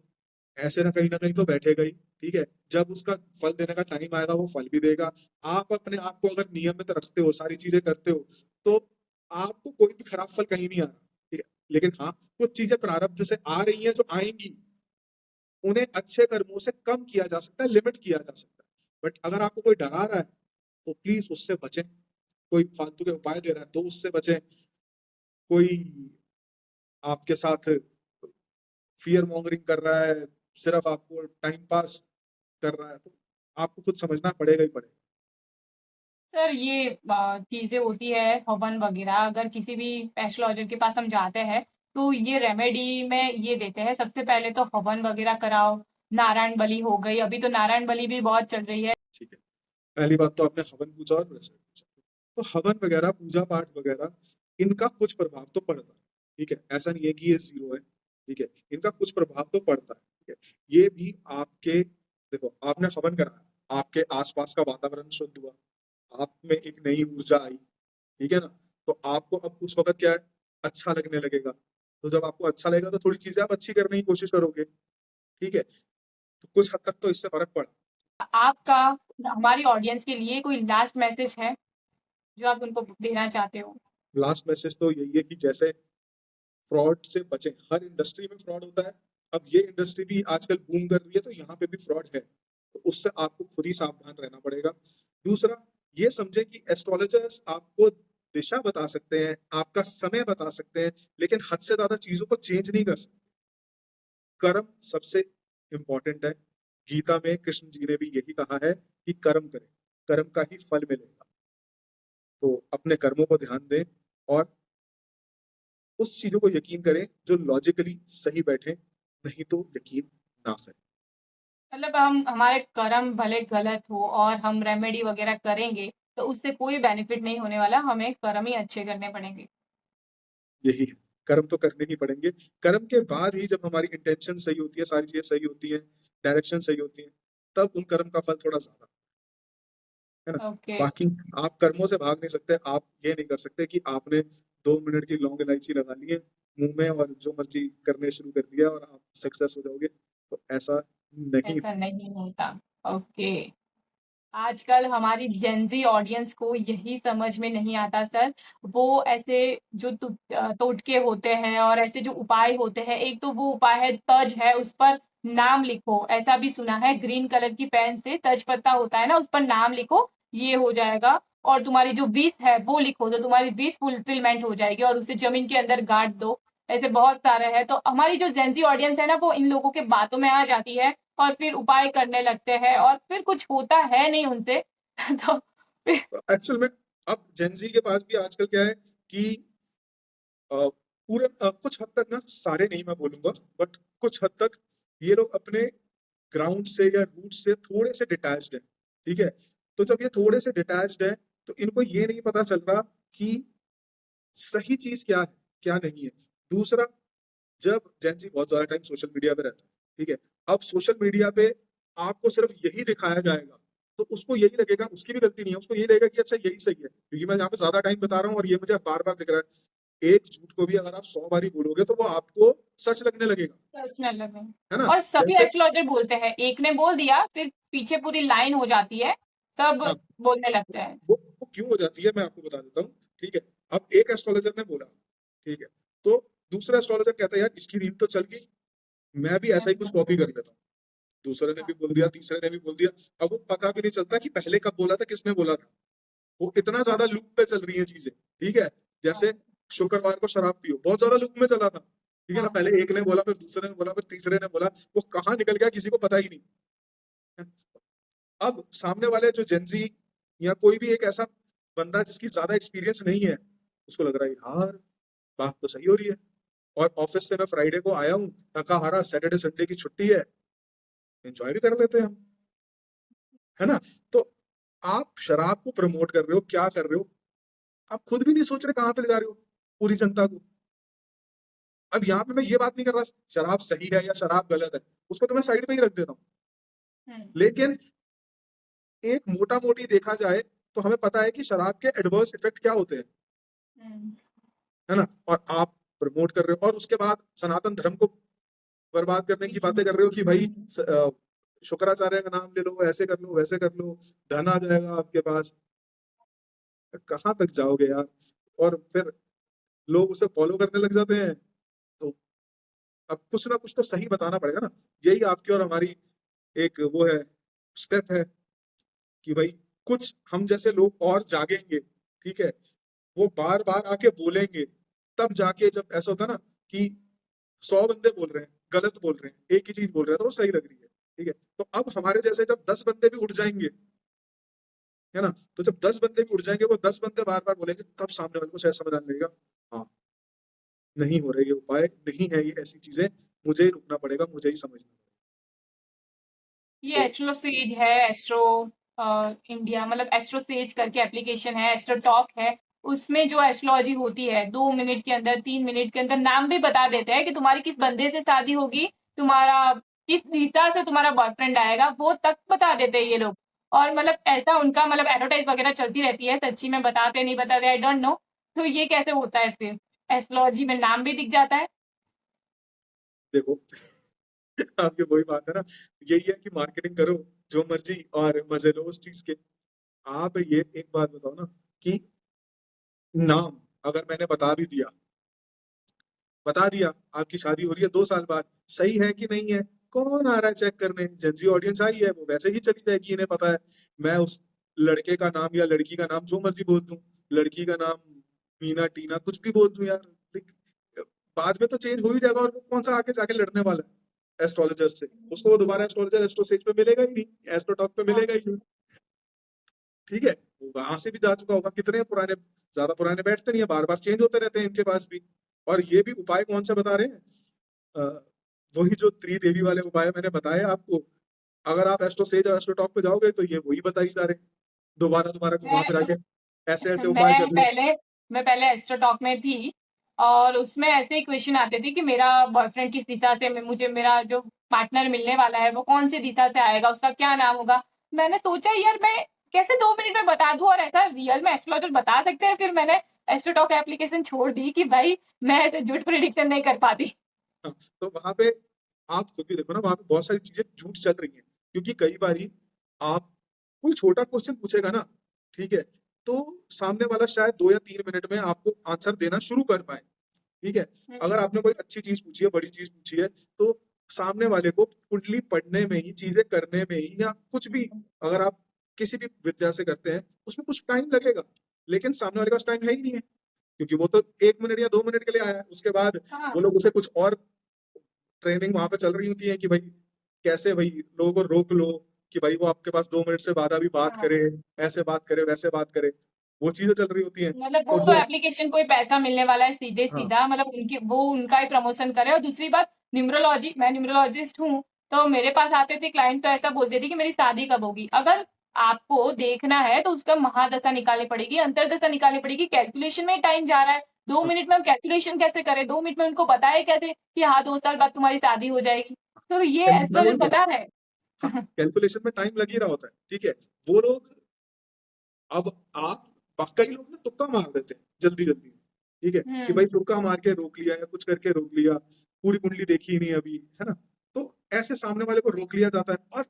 ऐसे ना कहीं तो बैठेगा ही, ठीक है। जब उसका फल देने का टाइम आएगा वो फल भी देगा। आप अपने आप को अगर नियमित रखते हो, सारी चीजें करते हो, तो आपको कोई भी खराब फल कहीं नहीं आ रहा, ठीक है। लेकिन हाँ, कुछ चीजें प्रारब्ध से आ रही हैं जो आएंगी, उन्हें अच्छे कर्मों से कम किया जा सकता है, लिमिट किया जा सकता है। बट अगर आपको कोई डरा रहा है तो प्लीज उससे बचें। कोई फालतू के उपाय दे रहा है तो उससे बचें। कोई आपके साथ फियर मॉन्गरिंग कर रहा है, सिर्फ आपको टाइम पास कर रहा है, तो आपको कुछ समझना पड़ेगा ही पड़ेगा। सर ये चीज़ें होती है हवन वगैरह, अगर किसी भी एस्ट्रोलॉजर के पास हम जाते हैं तो ये रेमेडी में ये देते हैं, सबसे पहले तो हवन वगैरह कराओ, नारायण बलि हो गई, अभी तो नारायण बलि भी बहुत चल रही है। ठीक है, पहली बात तो आपने हवन पूछा और वैसे पूछा, तो हवन वगैरह, पूजा पाठ वगैरह, इनका कुछ प्रभाव तो पड़ता है, ठीक है। ऐसा नहीं है कि ये जीरो है, ठीक है। इनका कुछ प्रभाव तो पड़ता है, ठीक है। ये भी आपके, देखो आपने हवन कराया, आपके आसपास का वातावरण शुद्ध हुआ, आप में एक नई ऊर्जा आई, ठीक है ना। तो आपको अब उस वक्त क्या है, अच्छा लगने लगेगा। तो जब आपको अच्छा लगेगा तो थोड़ी चीजें आप अच्छी करने की कोशिश करोगे, ठीक है। तो कुछ हद तक तो इससे फर्क पड़ा। आपका हमारी ऑडियंस के लिए कोई लास्ट मैसेज है जो आप उनको देना चाहते हो? लास्ट मैसेज तो यही है कि जैसे फ्रॉड से बचें, हर इंडस्ट्री में फ्रॉड होता है। अब ये इंडस्ट्री भी आजकल बूम कर रही है, तो यहाँ पे भी फ्रॉड है, तो उससे आपको खुद ही सावधान रहना पड़ेगा। दूसरा, ये समझे कि एस्ट्रोलॉजर्स आपको दिशा बता सकते हैं, आपका समय बता सकते हैं, लेकिन हद से ज्यादा चीजों को चेंज नहीं कर सकते। कर्म सबसे इंपॉर्टेंट है। गीता में कृष्ण जी ने भी यही कहा है कि कर्म करें, कर्म का ही फल मिलेगा। तो अपने कर्मों को ध्यान दें और उस चीजों को यकीन करें जो लॉजिकली सही बैठे, नहीं तो यकीन ना करें। मतलब हम हमारे कर्म भले गलत हो और हम रेमेडी वगैरह करेंगे तो उससे कोई बेनिफिट नहीं होने वाला, हमें कर्म ही अच्छे करने पड़ेंगे। यही है, कर्म तो करने ही पड़ेंगे। कर्म के बाद ही जब हमारी इंटेंशन सही होती है, सारी चीजें सही होती हैं, डायरेक्शन सही होती है, तब उन कर्म का फल थोड़ा ज्यादा है ना। ओके। बाकी आप कर्मों से भाग नहीं सकते। आप ये नहीं कर सकते कि आपने 2 मिनट की लौंग इलायची लगा ली है मुंह में और जो मर्जी करने शुरू कर दिया और आप सक्सेस हो जाओगे, तो ऐसा नहीं। ऐसा नहीं होता। ओके। आजकल हमारी जेन ज़ी ऑडियंस को यही समझ में नहीं आता सर। वो ऐसे जो टोटके होते हैं और ऐसे जो उपाय होते हैं, एक तो वो उपाय है तज है, उस पर नाम लिखो, ऐसा भी सुना है ग्रीन कलर की पेन से तज पत्ता होता है ना, उस पर नाम लिखो, ये हो जाएगा। और तुम्हारी जो विश है वो लिखो तो तुम्हारी विश फुलफिलमेंट हो जाएगी और उसे ज़मीन के अंदर गाड़ दो। ऐसे बहुत सारे हैं, तो हमारी जो जेन ज़ी ऑडियंस है ना, वो इन लोगों के बातों में आ जाती है और फिर उपाय करने लगते हैं और फिर कुछ होता है नहीं उनसे। तो फिर तो एक्चुअल में अब जेंजी के पास भी आजकल क्या है कि पूरे कुछ हद तक ना, सारे नहीं मैं बोलूंगा, बट कुछ हद तक ये लोग अपने ग्राउंड से या रूट से थोड़े से डिटैच्ड है, ठीक है। तो जब ये थोड़े से डिटैच्ड है तो इनको ये नहीं पता चल रहा कि सही चीज क्या है क्या नहीं है। दूसरा, जब जेंजी बहुत ज्यादा टाइम सोशल मीडिया पे रहता है, ठीक है, अब सोशल मीडिया पे आपको सिर्फ यही दिखाया जाएगा तो उसको यही लगेगा, उसकी भी गलती नहीं है, उसको यही लगेगा कि अच्छा यही सही है क्योंकि मैं यहाँ पे ज्यादा टाइम बता रहा हूँ और ये मुझे बार बार दिख रहा है। एक झूठ को भी अगर आप 100 बारी बोलोगे तो वो आपको सच लगने लगेगा, सोचने लगे। है ना। और सभी जैसे एस्ट्रोलॉजर बोलते हैं, एक ने बोल दिया फिर पीछे पूरी लाइन हो जाती है, सब हाँ, बोलने लगते हैं। वो क्यों हो जाती है मैं आपको बता देता हूँ, ठीक है। अब एक एस्ट्रोलॉजर ने बोला, ठीक है, तो दूसरा एस्ट्रोलॉजर कहता है यार इसकी रील तो चल गई, मैं भी ऐसा ही कुछ कॉपी कर लेता हूँ। दूसरे ने भी बोल दिया, तीसरे ने भी बोल दिया। अब वो पता भी नहीं चलता कि पहले कब बोला था, किसने बोला था। वो इतना ज्यादा लूप पे चल रही है चीजें, ठीक है। जैसे शुक्रवार को शराब पियो, बहुत ज्यादा लूप में चला था, ठीक है ना। पहले एक ने बोला, फिर दूसरे ने बोला, फिर तीसरे ने बोला, वो कहाँ निकल गया किसी को पता ही नहीं। अब सामने वाले जो जेंजी या कोई भी एक ऐसा बंदा जिसकी ज्यादा एक्सपीरियंस नहीं है, उसको लग रहा है यार बात तो सही हो रही है। और ऑफिस से मैं फ्राइडे को आया हूँ, थका हारा, सैटरडे संडे की छुट्टी है, एंजॉय भी कर लेते हैं हम, है ना। तो आप शराब को प्रमोट कर रहे हो, क्या कर रहे हो, आप खुद भी नहीं सोच रहे कहाँ पे ले जा रहे हो पूरी जनता को। अब यहाँ पे मैं ये बात नहीं कर रहा शराब सही है या शराब गलत है, उसको तो मैं साइड पे ही रख देता हूँ। हम्म। लेकिन एक मोटा मोटी देखा जाए तो हमें पता है कि शराब के एडवर्स इफेक्ट क्या होते हैं, हम्म। है ना। और आप प्रमोट कर रहे हो और उसके बाद सनातन धर्म को बर्बाद करने की बातें कर रहे हो कि भाई शुक्राचार्य का नाम ले लो, ऐसे कर लो, वैसे कर लो, धन आ जाएगा आपके पास। कहाँ तक जाओगे यार। और फिर लोग उसे फॉलो करने लग जाते हैं। तो अब कुछ ना कुछ तो सही बताना पड़ेगा ना। यही आपकी और हमारी एक वो है, स्टेप है कि भाई कुछ हम जैसे लोग और जागेंगे, ठीक है, वो बार बार आके बोलेंगे, तब जाके जब ऐसा होता है ना कि 100 बंदे बोल रहे हैं, गलत बोल रहे हैं, एक ही चीज बोल रहे हैं तो वो सही लग रही है, ठीक है। तो अब हमारे जैसे जब 10 बंदे भी उठ जाएंगे, है ना, तो जब 10 बंदे भी उठ जाएंगे, वो 10 बंदे बार बार बोलेंगे, तब सामने वाले को शायद समझ आने लगेगा, हाँ नहीं हो रहे ये उपाय, नहीं है ये ऐसी चीजें, मुझे ही रुकना पड़ेगा, मुझे ही समझना ये पड़ेगा। एस्ट्रो सेज है, एस्ट्रो इंडिया मतलब एस्ट्रो सेज करके एप्लीकेशन है, एस्ट्रो टॉक है। उसमें जो एस्ट्रोलॉजी होती है 2 मिनट के अंदर, 3 मिनट के अंदर नाम भी बता देते हैं कि तुम्हारी किस बंदे से शादी होगी, तुम्हारा किस दिशा से तुम्हारा बॉयफ्रेंड आएगा, वो तक बता देते हैं ये लोग। और मतलब ऐसा उनका मतलब एडवर्टाइज वगैरह चलती रहती है, सच्ची में बताते नहीं बताते आई डोंट नो। तो ये कैसे होता है फिर, एस्ट्रोलॉजी में नाम भी दिख जाता है। देखो आपकी वही बात है ना, यही है कि मार्केटिंग करो जो मर्जी और मजे लो उस चीज के। आप ये एक बात बताओ ना कि नाम अगर मैंने बता दिया आपकी शादी हो रही है 2 साल बाद, सही है कि नहीं है, कौन आ रहा है चेक करने, जंजी ऑडियंस आई है, वो वैसे ही चली जाएगी, इन्हें पता है। मैं उस लड़के का नाम या लड़की का नाम जो मर्जी बोल दूं, लड़की का नाम मीना टीना कुछ भी बोल दूं यार, बाद में तो चेंज हो ही जाएगा और वो कौन सा आके जाके लड़ने वाला है एस्ट्रोलॉजर से, उसको वो दोबारा एस्ट्रोलॉजर एस्ट्रो सेज पे मिलेगा ही नहीं, एस्ट्रो टॉक पे हाँ। मिलेगा ही नहीं, ठीक है। वो वहां से भी जा चुका होगा, कितने पुराने, ज्यादा पुराने बैठते नहीं है, बार बार चेंज होते रहते हैं इनके पास भी। और ये भी उपाय कौन से बता रहे हैं, अ, वही जो त्रिदेवी वाले उपाय मैंने बताए आपको। अगर आप एस्ट्रो सेज और एस्ट्रो टॉक पे जाओगे तो ये वही बताई जा रहे हैं, दोबारा दोबारा घुमा फिरा मैं के ऐसे ऐसे उपाय मैं कर लो। पहले मैं पहले एस्ट्रो टॉक में थी और उसमें ऐसे ही क्वेश्चन आते थे कि मेरा बॉयफ्रेंड किस दिशा से मुझे मेरा जो पार्टनर मिलने वाला है वो कौन सी दिशा से आएगा, उसका क्या नाम होगा। मैंने सोचा यार मैं कैसे 2 मिनट में बता दूं, और ऐसा रियल में एस्ट्रोलॉजर बता सकते हैं। फिर मैंने एस्ट्रो टॉक एप्लीकेशन छोड़ दी कि भाई मैं ऐसे झूठ प्रिडिक्शन नहीं कर पाती। हाँ, तो वहां पे आप खुद भी देखो ना, वहां पे बहुत सारी चीजें झूठ चल रही हैं क्योंकि कई बारी आप कोई छोटा क्वेश्चन पूछेगा ना, ठीक है, तो सामने वाला शायद 2 या 3 मिनट में आपको आंसर देना शुरू कर पाए, ठीक है। अगर आपने कोई अच्छी चीज पूछी है, बड़ी चीज पूछी है, तो सामने वाले को कुंडली पढ़ने में ही, चीजें करने में ही, या कुछ भी अगर आप किसी भी विद्या से करते हैं उसमें कुछ टाइम लगेगा, लेकिन सामने वाले का पास टाइम है ही नहीं है क्योंकि वो तो 1 मिनट या 2 मिनट के लिए आया है। उसके बाद हाँ। वो लोग उसे कुछ और ट्रेनिंग वहां पे चल रही होती है कि भाई कैसे भाई लोगों को रोक लो कि भाई वो आपके पास 2 मिनट से बाद अभी बात हाँ। करे, ऐसे बात करे, वैसे बात करे, वो चीजें चल रही होती हैं। मतलब वो तो तो वो एप्लीकेशन को ही पैसा मिलने वाला है सीधे हाँ सीधा, मतलब उनकी वो उनका ही प्रमोशन करे। और दूसरी बात न्यूमरोलॉजी, मैं न्यूमरोलॉजिस्ट हूँ, तो मेरे पास आते थे क्लाइंट तो ऐसा बोलते थे कि मेरी शादी कब होगी। अगर आपको देखना है तो उसका महादशा निकालनी पड़ेगी, अंतर्दशा निकालनी पड़ेगी, कैलकुलेशन में टाइम जा रहा है। 2 हाँ, मिनट में हम कैलकुलेशन कैसे करें? 2 मिनट में उनको बताएँ कैसे कि हाँ, 2 साल बाद तुम्हारी शादी हो जाएगी। तो ये मैं एस्ट्रोलॉजर वही कह रहा पता हूँ। है। हाँ, कैलकुलेशन में टाइम लग ही रहा होता है, ठीक है। वो लोग, अब आप, कई लोग ना तुक्का मार देते हैं जल्दी जल्दी में, ठीक है, कि भाई हुँ, तुक्का मार के रोक लिया या कुछ करके रोक लिया, पूरी कुंडली देखी ही नहीं अभी, है ना। तो ऐसे सामने वाले को रोक लिया जाता है। और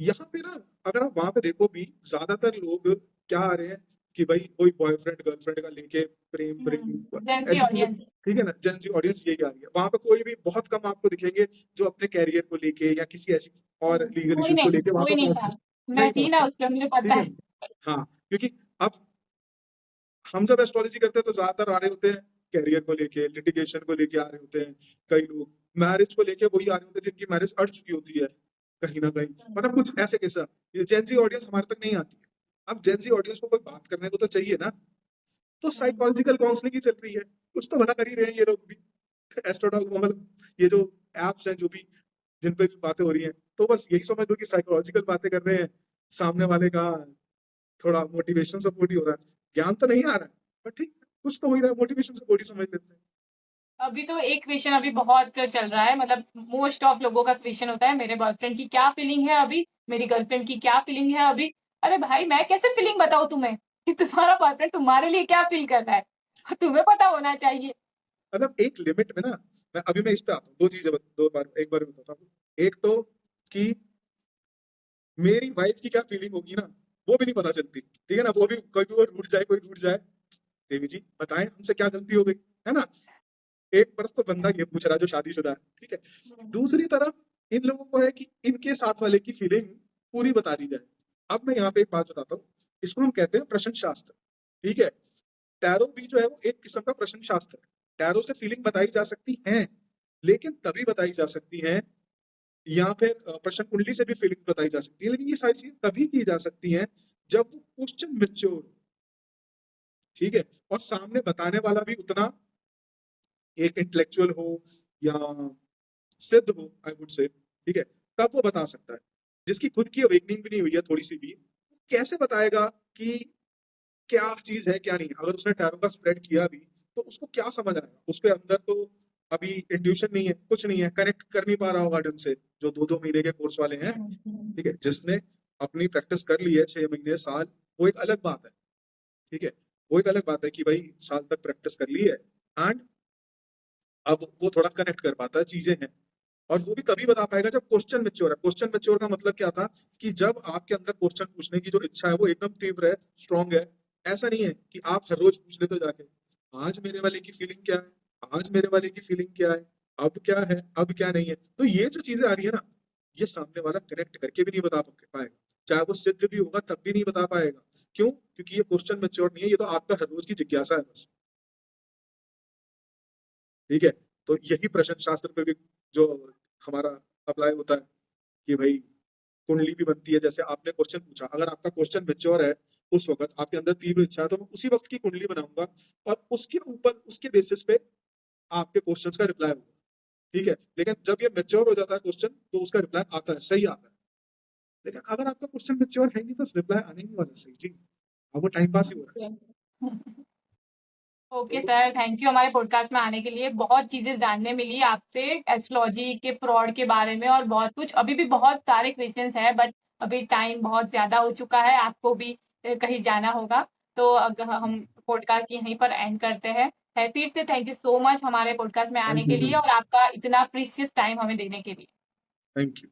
यहाँ पे ना, अगर आप वहां पे देखो भी, ज्यादातर लोग क्या आ रहे हैं कि भाई कोई बॉयफ्रेंड गर्लफ्रेंड का लेके प्रेम प्रेम जेन ज़ी ऐसी चीजें, ऑडियंस। ठीक है ना। जेंजी ऑडियंस यही आ रही है। वहां पे कोई भी, बहुत कम आपको दिखेंगे जो अपने कैरियर को लेके या किसी ऐसी और लीगल इश्यूज को लेके वहां कोई पे नहीं था। पहुंचते, मैं नहीं थी ना पहुंचते, उसमें, मुझे पता ठीक है है। ना। हाँ, क्योंकि अब हम जब एस्ट्रोलॉजी करते हैं तो ज्यादातर आ रहे होते हैं कैरियर को लेके, लिटिगेशन को लेके आ रहे होते हैं। कई लोग मैरिज को लेके वही आ रहे होते हैं जिनकी मैरिज अड़ चुकी होती है कहीं ना कहीं, मतलब कुछ ऐसे के साथ। ये जेंजी ऑडियंस हमारे तक नहीं आती है। अब जेंजी ऑडियंस को कोई बात करने को तो चाहिए ना। तो हुँ, साइकोलॉजिकल काउंसलिंग ही चल रही है, कुछ तो भला कर ही रहे हैं ये लोग भी। एस्ट्रोडॉग, मतलब ये जो एप्स हैं जो भी, जिन पे भी बातें हो रही हैं, तो बस यही समझ लो कि साइकोलॉजिकल बातें कर रहे हैं। सामने वाले का थोड़ा मोटिवेशन सपोर्ट ही हो रहा है। ज्ञान तो नहीं आ रहा है, पर ठीक है, कुछ तो हो ही रहा है, मोटिवेशन सपोर्ट ही समझ लेते हैं। अभी तो एक क्वेश्चन अभी बहुत चल रहा है, मतलब मोस्ट ऑफ लोगों का क्वेश्चन होता है, मेरे बॉयफ्रेंड की क्या फीलिंग है अभी? मेरी गर्लफ्रेंड की क्या फीलिंग है अभी? अरे भाई, मैं कैसे फीलिंग बताऊँ तुम्हें कि तुम्हारा बॉयफ्रेंड तुम्हारे लिए क्या फील कर रहा है? तुम्हें पता होना चाहिए। मतलब एक लिमिट में ना, मैं इस पे आता हूँ। दो चीजें दो बार एक बार में बताता हूँ। एक तो कि मेरी वाइफ की क्या फीलिंग होगी ना, वो भी नहीं पता चलती, ठीक है ना। वो भी, कोई भी वो रूठ जाए, कोई रूठ जाए, देवी जी बताएं हमसे क्या गलती हो गई, है ना। एक परत तो बंदा ये पूछ रहा है जो शादीशुदा है, ठीक है। हुँ, दूसरी तरफ इन लोगों को है कि इनके साथ वाले की फीलिंग पूरी बता दी जाए। अब मैं यहाँ पे एक बात बताता हूँ, इसको हम कहते हैं प्रश्न शास्त्र, ठीक है। टैरो भी जो है वो एक किस्म का प्रश्न शास्त्र है। टैरो से फीलिंग बताई जा सकती है, लेकिन तभी बताई जा सकती है, या फिर प्रश्न कुंडली से भी फीलिंग बताई जा सकती है, लेकिन ये सारी चीजें तभी की जा सकती हैं जब वो क्वेश्चन मेच्योर, ठीक है, और सामने बताने वाला भी उतना एक इंटेलेक्चुअल हो या सिद्ध हो, आई वुड से, ठीक है। तब वो बता सकता है। जिसकी खुद की अवेकनिंग भी नहीं हुई है थोड़ी सी भी, कैसे बताएगा कि क्या चीज है क्या नहीं। अगर उसने टैरो का स्प्रेड किया भी, तो उसको क्या समझ आएगा? उसके अंदर तो अभी इंट्यूशन नहीं है, कुछ नहीं है, कनेक्ट कर नहीं पा रहा होगा ढंग से, जो 2-2 महीने के कोर्स वाले हैं, हुँ, हुँ। ठीक है। जिसने अपनी प्रैक्टिस कर ली है 6 महीने साल, वो एक अलग बात है, ठीक है। वो एक अलग बात है कि भाई साल तक प्रैक्टिस कर ली है, एंड अब वो थोड़ा कनेक्ट कर पाता है, चीजें हैं। और वो भी तभी बता पाएगा जब क्वेश्चन मेच्योर है। क्वेश्चन मेच्योर का मतलब क्या था, कि जब आपके अंदर क्वेश्चन पूछने की जो इच्छा है वो एकदम तीव्र है, स्ट्रांग है। ऐसा नहीं है कि आप हर रोज पूछ लेते हो जाके, आज मेरे वाले की फीलिंग क्या है, आज मेरे वाले की फीलिंग क्या है, अब क्या है, अब क्या नहीं है। तो ये जो चीजें आ रही है ना, ये सामने वाला कनेक्ट करके भी नहीं बता पाएगा, चाहे वो सिद्ध भी होगा तब भी नहीं बता पाएगा। क्यों? क्योंकि ये क्वेश्चन मेच्योर नहीं है, ये तो आपका हर रोज की जिज्ञासा है बस, ठीक है। तो यही प्रश्न शास्त्र पे भी जो हमारा अप्लाई होता है, कि भाई कुंडली भी बनती है। जैसे आपने क्वेश्चन पूछा, अगर आपका क्वेश्चन मेच्योर है, उस वक्त आपके अंदर तीव्र इच्छा है, तो मैं उसी वक्त की कुंडली बनाऊंगा, और उसके ऊपर, उसके बेसिस पे आपके क्वेश्चंस का रिप्लाई होगा, ठीक है। लेकिन जब ये मेच्योर हो जाता है क्वेश्चन, तो उसका रिप्लाई आता है, सही आता है। लेकिन अगर आपका क्वेश्चन मेच्योर है नहीं, तो रिप्लाई आने नहीं वाला सही जी, अब वो टाइम पास ही हो रहा है। ओके। तो ओके वो सर, थैंक यू हमारे पॉडकास्ट में आने के लिए। बहुत चीज़ें जानने मिली आपसे एस्ट्रोलॉजी के फ्रॉड के बारे में और बहुत कुछ। अभी भी बहुत सारे क्वेश्चंस हैं, बट अभी टाइम बहुत ज़्यादा हो चुका है, आपको भी कहीं जाना होगा। तो हम पॉडकास्ट यहीं पर एंड करते हैं। फिर से थैंक यू सो मच हमारे पॉडकास्ट में आने थैंक के यू, लिए और आपका इतना प्रीशियस टाइम हमें देने के लिए। Thank you.